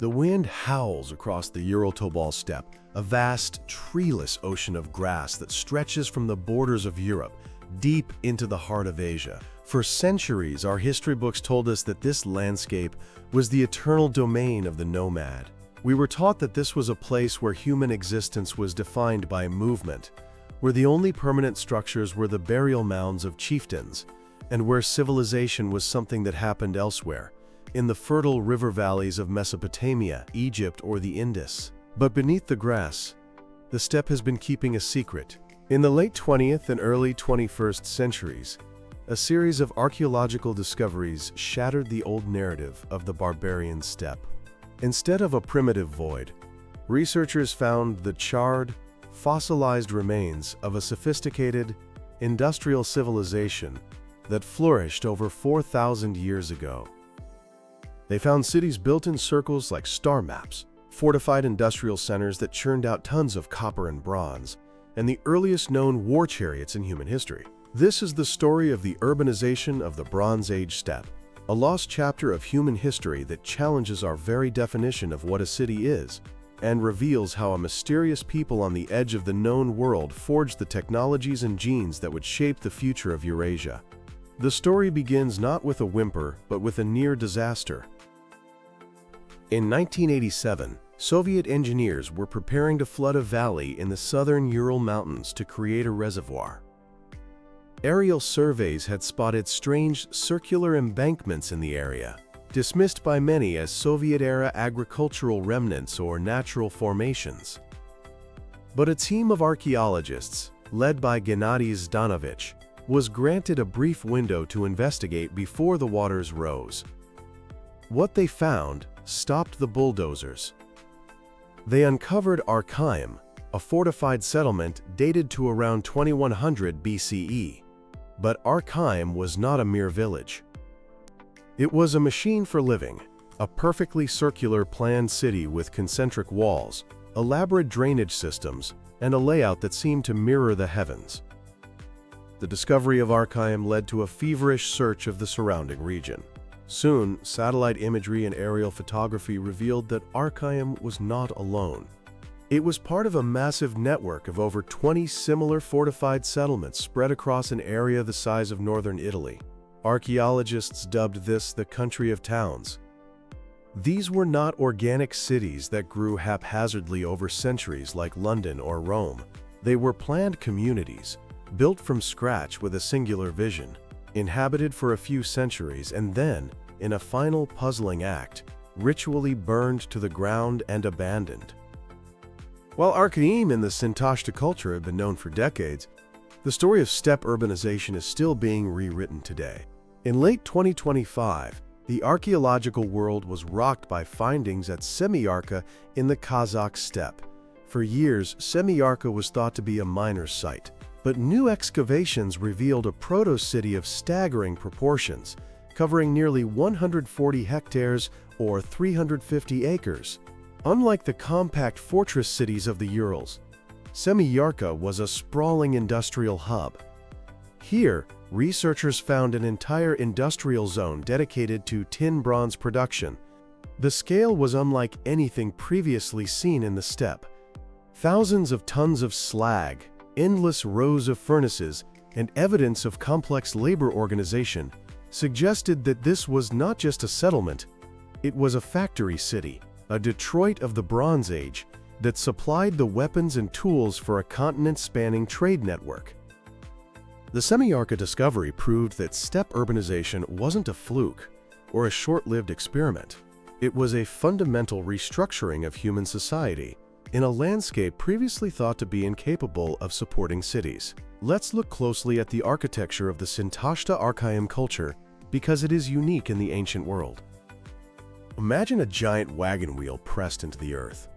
The wind howls across the Uraltobol steppe, a vast, treeless ocean of grass that stretches from the borders of Europe deep into the heart of Asia. For centuries, our history books told us that this landscape was the eternal domain of the nomad. We were taught that this was a place where human existence was defined by movement, where the only permanent structures were the burial mounds of chieftains, and where civilization was something that happened elsewhere, in the fertile river valleys of Mesopotamia, Egypt, or the Indus. But beneath the grass, the steppe has been keeping a secret. In the late 20th and early 21st centuries, a series of archaeological discoveries shattered the old narrative of the barbarian steppe. Instead of a primitive void, researchers found the charred, fossilized remains of a sophisticated, industrial civilization that flourished over 4,000 years ago. They found cities built in circles like star maps, fortified industrial centers that churned out tons of copper and bronze, and the earliest known war chariots in human history. This is the story of the urbanization of the Bronze Age steppe, a lost chapter of human history that challenges our very definition of what a city is, and reveals how a mysterious people on the edge of the known world forged the technologies and genes that would shape the future of Eurasia. The story begins not with a whimper, but with a near disaster. In 1987, Soviet engineers were preparing to flood a valley in the southern Ural Mountains to create a reservoir. Aerial surveys had spotted strange circular embankments in the area, dismissed by many as Soviet-era agricultural remnants or natural formations. But a team of archaeologists, led by Gennady Zdanovich, was granted a brief window to investigate before the waters rose. What they found stopped the bulldozers. They uncovered Arkaim, a fortified settlement dated to around 2100 BCE. But Arkaim was not a mere village. It was a machine for living, a perfectly circular planned city with concentric walls, elaborate drainage systems, and a layout that seemed to mirror the heavens. The discovery of Arkaim led to a feverish search of the surrounding region. Soon, satellite imagery and aerial photography revealed that Arkaim was not alone. It was part of a massive network of over 20 similar fortified settlements spread across an area the size of northern Italy. Archaeologists dubbed this the country of towns. These were not organic cities that grew haphazardly over centuries like London or Rome. They were planned communities, built from scratch with a singular vision, inhabited for a few centuries and then, in a final puzzling act, ritually burned to the ground and abandoned. While Arkaim and the Sintashta culture have been known for decades, the story of steppe urbanization is still being rewritten today. In late 2025, the archaeological world was rocked by findings at Semiyarka in the Kazakh steppe. For years, Semiyarka was thought to be a miner's site, but new excavations revealed a proto-city of staggering proportions, covering nearly 140 hectares or 350 acres. Unlike the compact fortress cities of the Urals, Semiyarka was a sprawling industrial hub. Here, researchers found an entire industrial zone dedicated to tin-bronze production. The scale was unlike anything previously seen in the steppe. Thousands of tons of slag, endless rows of furnaces, and evidence of complex labor organization suggested that this was not just a settlement, it was a factory city, a Detroit of the Bronze Age that supplied the weapons and tools for a continent-spanning trade network. The Semiyarka discovery proved that steppe urbanization wasn't a fluke or a short-lived experiment. It was a fundamental restructuring of human society in a landscape previously thought to be incapable of supporting cities. Let's look closely at the architecture of the Sintashta Arkaim culture because it is unique in the ancient world. Imagine a giant wagon wheel pressed into the earth.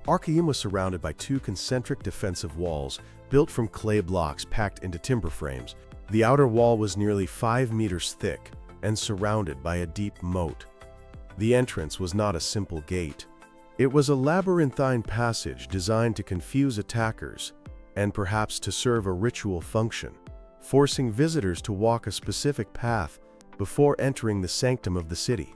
Arkaim was surrounded by two concentric defensive walls built from clay blocks packed into timber frames. The outer wall was nearly 5 meters thick and surrounded by a deep moat. The entrance was not a simple gate. It was a labyrinthine passage designed to confuse attackers and perhaps to serve a ritual function, forcing visitors to walk a specific path before entering the sanctum of the city.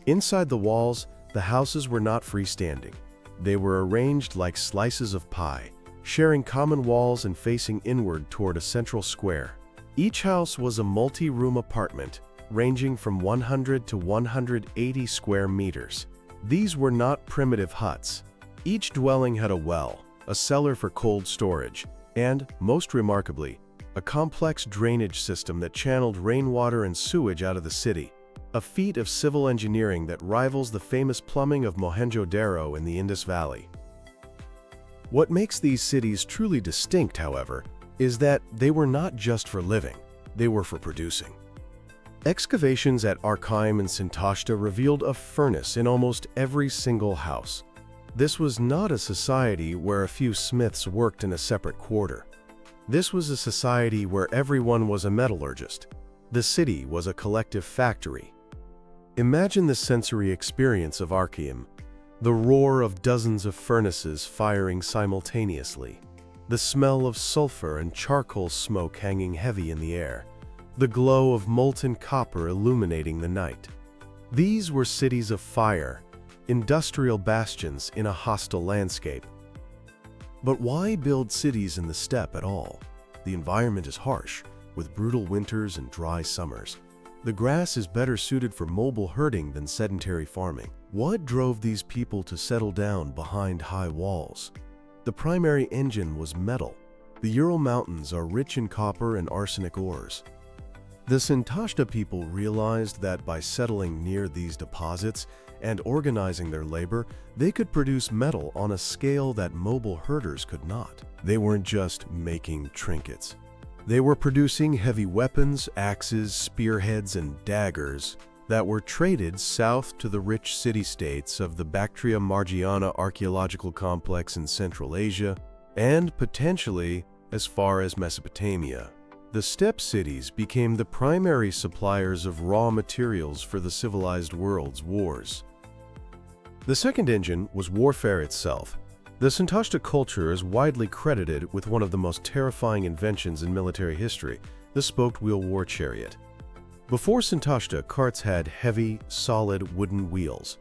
Inside the walls, The houses were not freestanding. They were arranged like slices of pie, sharing common walls and facing inward toward a central square. Each house was a multi-room apartment, ranging from 100 to 180 square meters. These were not primitive huts. Each dwelling had a well, a cellar for cold storage, and, most remarkably, a complex drainage system that channeled rainwater and sewage out of the city, a feat of civil engineering that rivals the famous plumbing of Mohenjo-Daro in the Indus Valley. What makes these cities truly distinct, however, is that they were not just for living, they were for producing. Excavations at Arkaim and Semiyarka revealed a furnace in almost every single house. This was not a society where a few smiths worked in a separate quarter. This was a society where everyone was a metallurgist. The city was a collective factory. Imagine the sensory experience of Arkaim, the roar of dozens of furnaces firing simultaneously, the smell of sulfur and charcoal smoke hanging heavy in the air, the glow of molten copper illuminating the night. These were cities of fire, industrial bastions in a hostile landscape. But why build cities in the steppe at all? The environment is harsh, with brutal winters and dry summers. The grass is better suited for mobile herding than sedentary farming. What drove these people to settle down behind high walls? The primary engine was metal. The Ural Mountains are rich in copper and arsenic ores. The Semiyarka people realized that by settling near these deposits and organizing their labor, they could produce metal on a scale that mobile herders could not. They weren't just making trinkets. They were producing heavy weapons, axes, spearheads, and daggers that were traded south to the rich city-states of the Bactria Margiana archaeological complex in Central Asia, and potentially as far as Mesopotamia. The steppe cities became the primary suppliers of raw materials for the civilized world's wars. The second engine was warfare itself. The Semiyarka culture is widely credited with one of the most terrifying inventions in military history, the spoked-wheel war chariot. Before Semiyarka, carts had heavy, solid wooden wheels.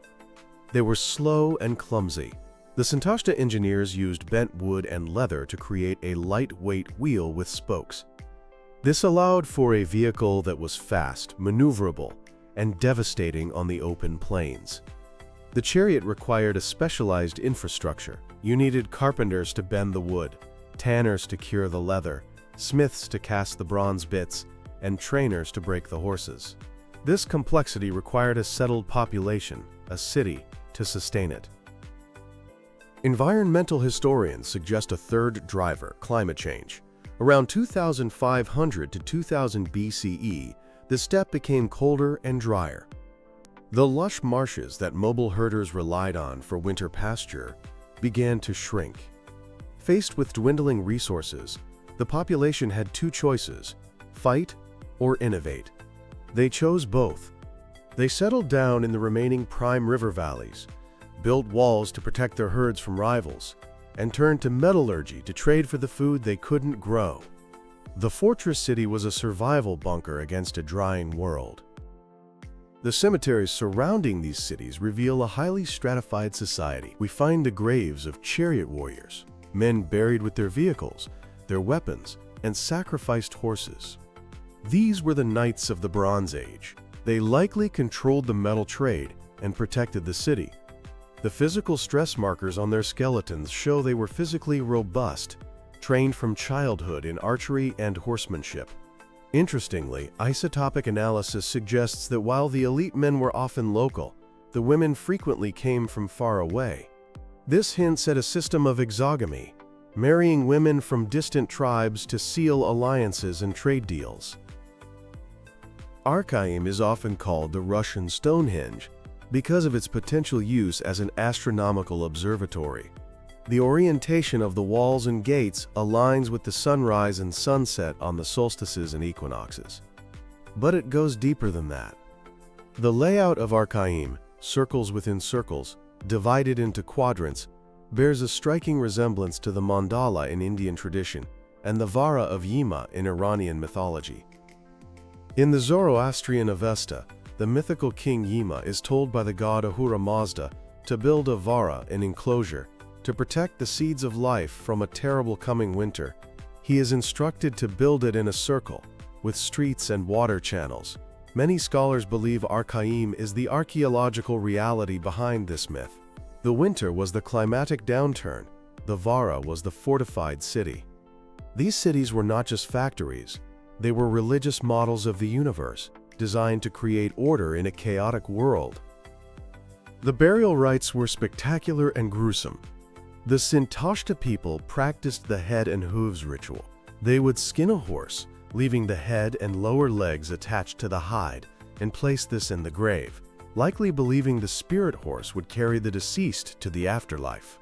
They were slow and clumsy. The Semiyarka engineers used bent wood and leather to create a lightweight wheel with spokes. This allowed for a vehicle that was fast, maneuverable, and devastating on the open plains. The chariot required a specialized infrastructure. You needed carpenters to bend the wood, tanners to cure the leather, smiths to cast the bronze bits, and trainers to break the horses. This complexity required a settled population, a city, to sustain it. Environmental historians suggest a third driver, climate change. Around 2500 to 2000 BCE, the steppe became colder and drier. The lush marshes that mobile herders relied on for winter pasture began to shrink. Faced with dwindling resources, the population had two choices: fight or innovate. They chose both. They settled down in the remaining prime river valleys, built walls to protect their herds from rivals, and turned to metallurgy to trade for the food they couldn't grow. The fortress city was a survival bunker against a drying world. The cemeteries surrounding these cities reveal a highly stratified society. We find the graves of chariot warriors, men buried with their vehicles, their weapons, and sacrificed horses. These were the knights of the Bronze Age. They likely controlled the metal trade and protected the city. The physical stress markers on their skeletons show they were physically robust, trained from childhood in archery and horsemanship. Interestingly, isotopic analysis suggests that while the elite men were often local, the women frequently came from far away. This hints at a system of exogamy, marrying women from distant tribes to seal alliances and trade deals. Arkaim is often called the Russian Stonehenge because of its potential use as an astronomical observatory. The orientation of the walls and gates aligns with the sunrise and sunset on the solstices and equinoxes. But it goes deeper than that. The layout of Arkaim, circles within circles, divided into quadrants, bears a striking resemblance to the mandala in Indian tradition and the vara of Yima in Iranian mythology. In the Zoroastrian Avesta, the mythical king Yima is told by the god Ahura Mazda to build a vara, an enclosure, to protect the seeds of life from a terrible coming winter. He is instructed to build it in a circle, with streets and water channels. Many scholars believe Arkaim is the archaeological reality behind this myth. The winter was the climatic downturn. The vara was the fortified city. These cities were not just factories. They were religious models of the universe, designed to create order in a chaotic world. The burial rites were spectacular and gruesome. The Sintashta people practiced the head and hooves ritual. They would skin a horse, leaving the head and lower legs attached to the hide, and place this in the grave, likely believing the spirit horse would carry the deceased to the afterlife.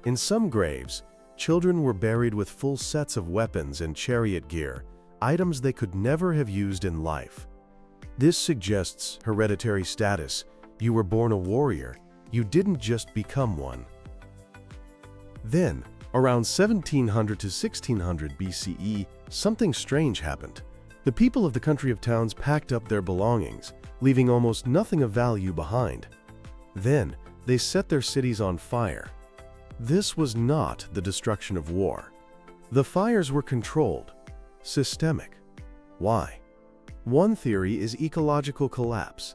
In some graves, children were buried with full sets of weapons and chariot gear, items they could never have used in life. This suggests hereditary status. You were born a warrior. You didn't just become one. Then, around 1700 to 1600 BCE, something strange happened. The people of the country of towns packed up their belongings, leaving almost nothing of value behind. Then, they set their cities on fire. This was not the destruction of war. The fires were controlled, systemic. Why? One theory is ecological collapse.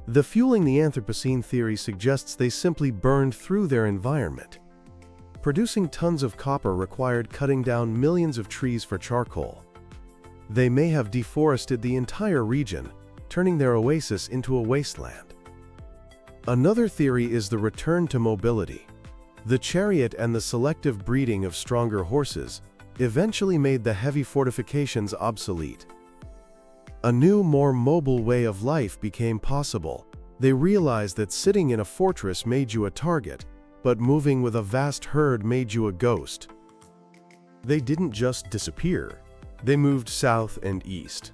The fueling the Anthropocene theory suggests they simply burned through their environment. Producing tons of copper required cutting down millions of trees for charcoal. They may have deforested the entire region, turning their oasis into a wasteland. Another theory is the return to mobility. The chariot and the selective breeding of stronger horses eventually made the heavy fortifications obsolete. A new, more mobile way of life became possible. They realized that sitting in a fortress made you a target, but moving with a vast herd made you a ghost. They didn't just disappear. They moved south and east.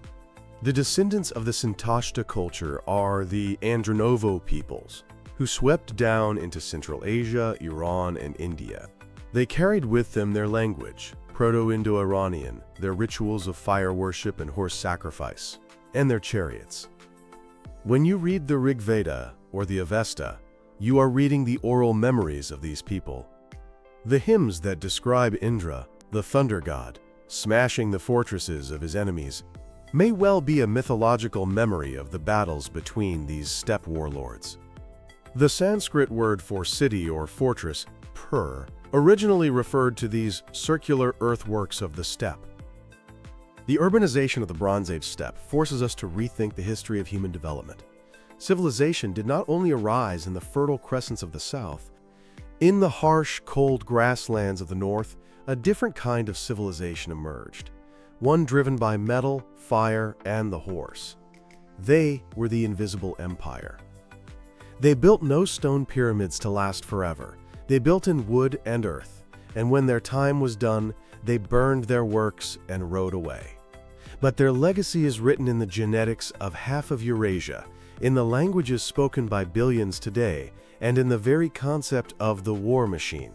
The descendants of the Sintashta culture are the Andronovo peoples, who swept down into Central Asia, Iran, and India. They carried with them their language, Proto-Indo-Iranian, their rituals of fire worship and horse sacrifice, and their chariots. When you read the Rig Veda or the Avesta, you are reading the oral memories of these people. The hymns that describe Indra, the thunder god, smashing the fortresses of his enemies, may well be a mythological memory of the battles between these steppe warlords. The Sanskrit word for city or fortress, pur, originally referred to these circular earthworks of the steppe. The urbanization of the Bronze Age steppe forces us to rethink the history of human development. Civilization did not only arise in the fertile crescents of the south. In the harsh, cold grasslands of the north, a different kind of civilization emerged, one driven by metal, fire, and the horse. They were the invisible empire. They built no stone pyramids to last forever. They built in wood and earth, and when their time was done, they burned their works and rode away. But their legacy is written in the genetics of half of Eurasia, in the languages spoken by billions today, and in the very concept of the war machine.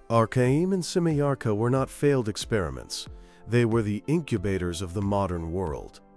Arkaim and Semiyarka were not failed experiments. They were the incubators of the modern world.